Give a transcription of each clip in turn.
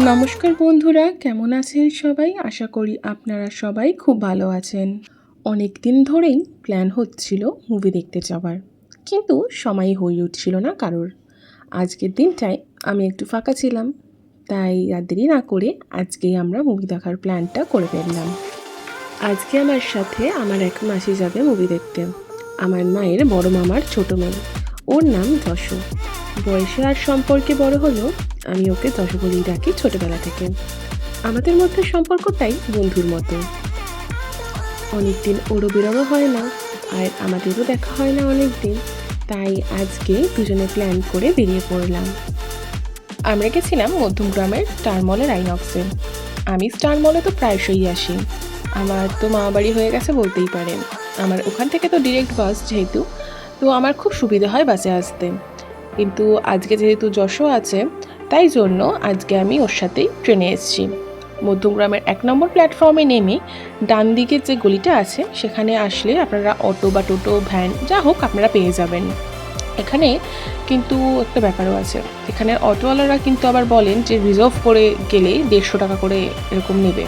নমস্কার বন্ধুরা, কেমন আছেন সবাই? আশা করি আপনারা সবাই খুব ভালো আছেন। অনেক দিন ধরেই প্ল্যান হচ্ছিল মুভি দেখতে যাওয়ার, কিন্তু সময়ই হয়ে উঠছিল না কারোর। আজকের দিনটায় আমি একটু ফাঁকা ছিলাম, তাই আর দেরি না করে আজকেই আমরা মুভি দেখার প্ল্যানটা করে ফেললাম। আজকে আমার সাথে আমার এক মাসি যাবে মুভি দেখতে। আমার মায়ের বড় মামার ছোট মেয়ে, ওর নাম যশো। বয়সে আর সম্পর্কে বড় হলেও আমি ওকে যশো বলেই ডাকি ছোটবেলা থেকে। আমাদের মধ্যে সম্পর্কটাই বন্ধুর মতো। অনেকদিন ওরও বেরোনো হয় না, আর আমাদেরও দেখা হয় না অনেক দিন, তাই আজকে দুজনে প্ল্যান করে বেরিয়ে পড়লাম। আমরা গেছিলাম মধ্যমগ্রামের স্টার মলের আইনক্সে। আমি স্টার মলে তো প্রায়শই আসি, আমার তো মামা বাড়ি হয়ে গেছে বলতেই পারেন। আমার ওখান থেকে তো ডিরেক্ট বাস যেহেতু, তো আমার খুব সুবিধা হয় বাসে আসতে। কিন্তু আজকে যেহেতু যশো আছে, তাই জন্য আজকে আমি ওর সাথেই ট্রেনে এসেছি। মধ্যমগ্রামের 1 নম্বর প্ল্যাটফর্মে নেমে ডান দিকের যে গলিটা আছে সেখানে আসলে আপনারা অটো বা টোটো ভ্যান যা হোক আপনারা পেয়ে যাবেন। এখানে কিন্তু একটা ব্যাপারও আছে, এখানে অটোওয়ালারা কিন্তু আবার বলেন যে রিজার্ভ করে গেলে 150 টাকা করে এরকম নেবে,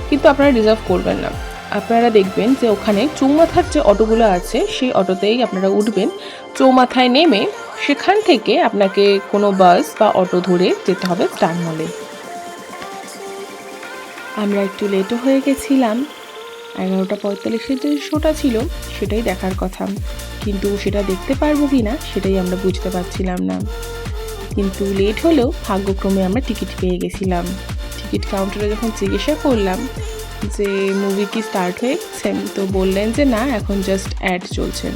কিন্তু আপনারা রিজার্ভ করবেন না। আপনারা দেখবেন যে ওখানে চৌমাথার যে অটোগুলো আছে সেই অটোতেই আপনারা উঠবেন। চৌমাথায় নেমে সেখান থেকে আপনাকে কোনো বাস বা অটো ধরে যেতে হবে স্টার মলে। আমরা একটু লেটও হয়ে গেছিলাম। 11:45-এর যে শোটা ছিল সেটাই দেখার কথা, কিন্তু সেটা দেখতে পারবো কি না সেটাই আমরা বুঝতে পারছিলাম না। কিন্তু লেট হলেও ভাগ্যক্রমে আমরা টিকিট পেয়ে গেছিলাম। টিকিট কাউন্টারে যখন জিজ্ঞাসা করলাম যে মুভি কি স্টার্ট হয়ে গেছে, তো বললেন যে না, এখন জাস্ট অ্যাড চলছে।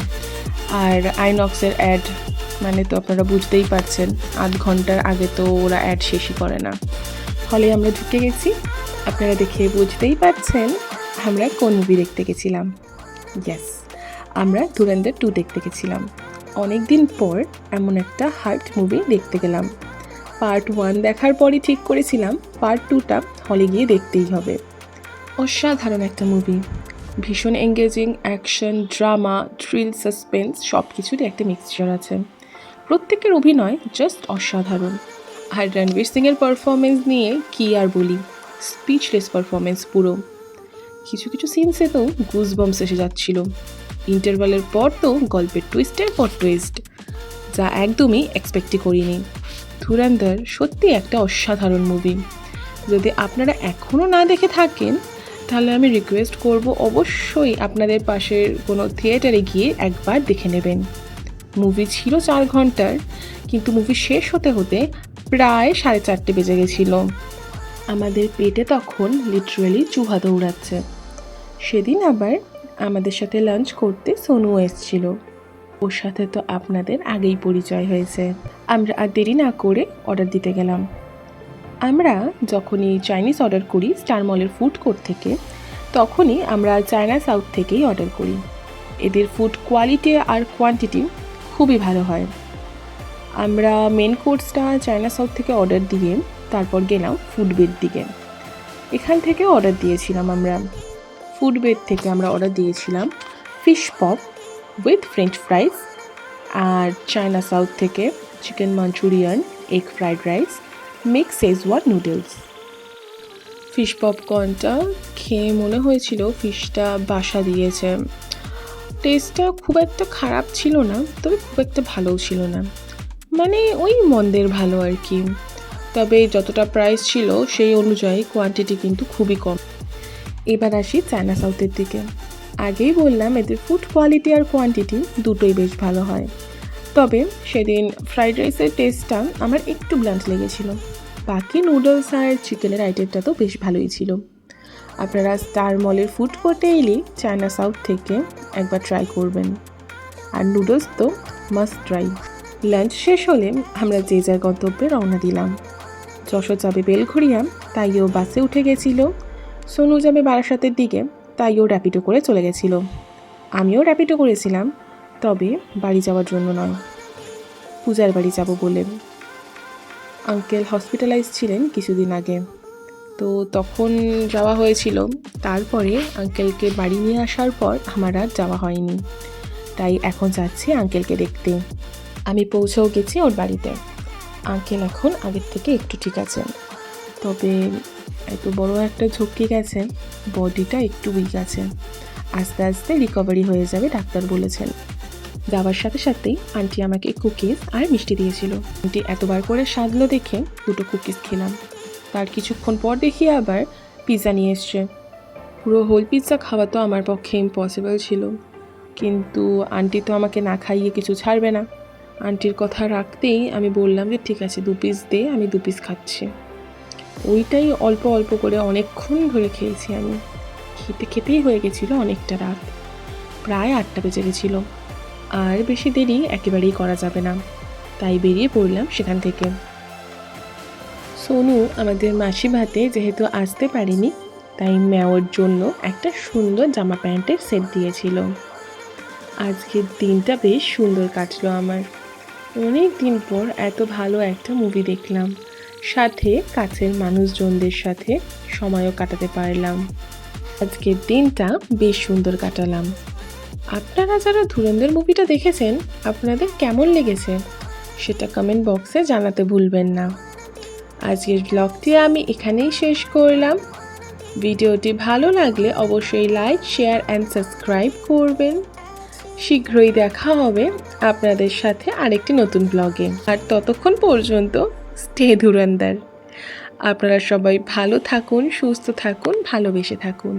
আর আইনক্সের অ্যাড মানে তো আপনারা বুঝতেই পারছেন, আধ ঘন্টার আগে তো ওরা অ্যাড শেষই করে না। হলে আমরা ঢুকে গেছি, আপনারা দেখে বুঝতেই পারছেন আমরা কোন মুভি দেখতে গেছিলাম। ইয়েস, আমরা ধুরন্ধর 2 দেখতে গেছিলাম। অনেক দিন পর এমন একটা হার্ট মুভি দেখতে গেলাম। পার্ট 1 দেখার পরই ঠিক করেছিলাম পার্ট 2টা হলে গিয়ে দেখতেই হবে। অসাধারণ একটা মুভি, ভীষণ engaging, action, drama, thrill, suspense সব কিছুরই একটা মিক্সচার আছে। প্রত্যেকের অভিনয় জাস্ট অসাধারণ। আর রণবীর সিংয়ের পারফরমেন্স নিয়ে কি আর বলি, স্পিচলেস পারফরমেন্স পুরো। কিছু কিছু সিনসে তো গুজবাম্পস এসে যাচ্ছিল। ইন্টারভালের পর তো গল্পের টুইস্টের পর টুইস্ট, যা একদমই এক্সপেক্টই করিনি। ধুরন্ধর সত্যি একটা অসাধারণ মুভি। যদি আপনারা এখনও না দেখে থাকেন তাহলে আমি রিকোয়েস্ট করব অবশ্যই আপনাদের পাশের কোনো থিয়েটারে গিয়ে একবার দেখে নেবেন। মুভি ছিল 4 ঘন্টার, কিন্তু মুভি শেষ হতে হতে প্রায় 4:30 বেজে গেছিল। আমাদের পেটে তখন লিটারালি চুহা দৌড়াচ্ছে। সেদিন আবার আমাদের সাথে লাঞ্চ করতে সোনুও এসেছিল, ওর সাথে তো আপনাদের আগেই পরিচয় হয়েছে। আমরা আর দেরি না করে অর্ডার দিতে গেলাম। আমরা যখনই চাইনিজ অর্ডার করি স্টার মলের ফুড কোর্ট থেকে, তখনই আমরা চায়না সাউথ থেকেই অর্ডার করি। এদের ফুড কোয়ালিটি আর কোয়ান্টিটি খুবই ভালো হয়। আমরা মেন কোর্সটা চায়না সাউথ থেকে অর্ডার দিয়ে তারপর গেলাম ফুডবেড দিকে। এখান থেকে অর্ডার দিয়েছিলাম আমরা, ফুডবেড থেকে আমরা অর্ডার দিয়েছিলাম fish pop with french fries, আর চায়না সাউথ থেকে chicken Manchurian, egg fried rice, mix schezwan noodles. Fish পপকর্নটা খেয়ে মনে হয়েছিল ফিশটা বাসা দিয়েছে। টেস্টটা খুব একটা খারাপ ছিল না, তবে খুব একটা ভালোও ছিল না, মানে ওই মন্দের ভালো আর কি। তবে যতটা প্রাইস ছিল সেই অনুযায়ী কোয়ান্টিটি কিন্তু খুবই কম। এবার আসি চায়না সাউথের দিকে। আগেই বললাম এদের ফুড কোয়ালিটি আর কোয়ান্টিটি দুটোই বেশ ভালো হয়। তবে সেদিন ফ্রাইড রাইসের টেস্টটা আমার একটু ব্লান্ট লেগেছিল। বাকি নুডলস আর চিকেনের আইটেমটা তো বেশ ভালোই ছিল। আপনারা স্টার মলের ফুড কোর্টে এলে চায়না সাউথ থেকে একবার ট্রাই করবেন, আর নুডলস তো মাস্ট ট্রাই। লাঞ্চ শেষ হলে আমরা যে যার গন্তব্যে রওনা দিলাম। যশো যাবে বেলঘরিয়া, তাই ও বাসে উঠে গেছিল। সোনু যাবে বারাসাতের দিকে, তাই ও র্যাপিডো করে চলে গেছিল। আমিও র্যাপিডো করেছিলাম, তবে বাড়ি যাওয়ার জন্য নয়, পূজার বাড়ি যাব বলে। আঙ্কেল হসপিটালাইজ ছিলেন কিছুদিন আগে, তো তখন যাওয়া হয়েছিল। তারপরে আঙ্কেলকে বাড়ি নিয়ে আসার পর আমার আর যাওয়া হয়নি, তাই এখন যাচ্ছি আঙ্কেলকে দেখতে। আমি পৌঁছেও গেছি ওর বাড়িতে। আঙ্কেল এখন আগের থেকে একটু ঠিক আছেন, তবে এত বড় একটা ঝক্কি গেছে, বডিটা একটু উইক আছে, আস্তে আস্তে রিকভারি হয়ে যাবে ডাক্তার বলেছেন। যাওয়ার সাথে সাথেই আন্টি আমাকে কুকিজ আর মিষ্টি দিয়েছিল। আন্টি এতবার করে সাজলো দেখে 2টো কুকিজ খেলাম। তার কিছুক্ষণ পর দেখি আবার পিৎজা নিয়ে এসছে। পুরো হোল পিৎজা খাওয়া তো আমার পক্ষে ইম্পসিবল ছিল, কিন্তু আন্টি তো আমাকে না খাইয়ে কিছু ছাড়বে না। আন্টির কথা রাখতেই আমি বললাম যে ঠিক আছে 2 পিস দে, আমি 2 পিস খাচ্ছি। ওইটাই অল্প অল্প করে অনেকক্ষণ ধরে খেয়েছি আমি। খেতে খেতেই হয়ে গেছিলো অনেকটা রাত, প্রায় 8টা বেজে গেছিলো। আর বেশি দেরি একেবারেই করা যাবে না, তাই বেরিয়ে পড়লাম সেখান থেকে। সোনু আমাদের মাসি ভাতে যেহেতু আসতে পারেনি, তাই মেওর জন্য একটা সুন্দর জামা প্যান্টের সেট দিয়েছিল। আজকের দিনটা বেশ সুন্দর কাটলো আমার। অনেক দিন পর এত ভালো একটা মুভি দেখলাম, সাথে কাছের মানুষজনদের সাথে সময়ও কাটাতে পারলাম। আজকের দিনটা বেশ সুন্দর কাটালাম। আপনারা যারা ধুরন্ধর মুভিটা দেখেছেন, আপনাদের কেমন লেগেছে সেটা কমেন্ট বক্সে জানাতে ভুলবেন না। আজকের ব্লগটি আমি এখানেই শেষ করলাম। ভিডিওটি ভালো লাগলে অবশ্যই লাইক, শেয়ার অ্যান্ড সাবস্ক্রাইব করবেন। শীঘ্রই দেখা হবে আপনাদের সাথে আরেকটি নতুন ব্লগে। আর ততক্ষণ পর্যন্ত স্টে ধুরন্ধর। আপনারা সবাই ভালো থাকুন, সুস্থ থাকুন, ভালোবেসে থাকুন।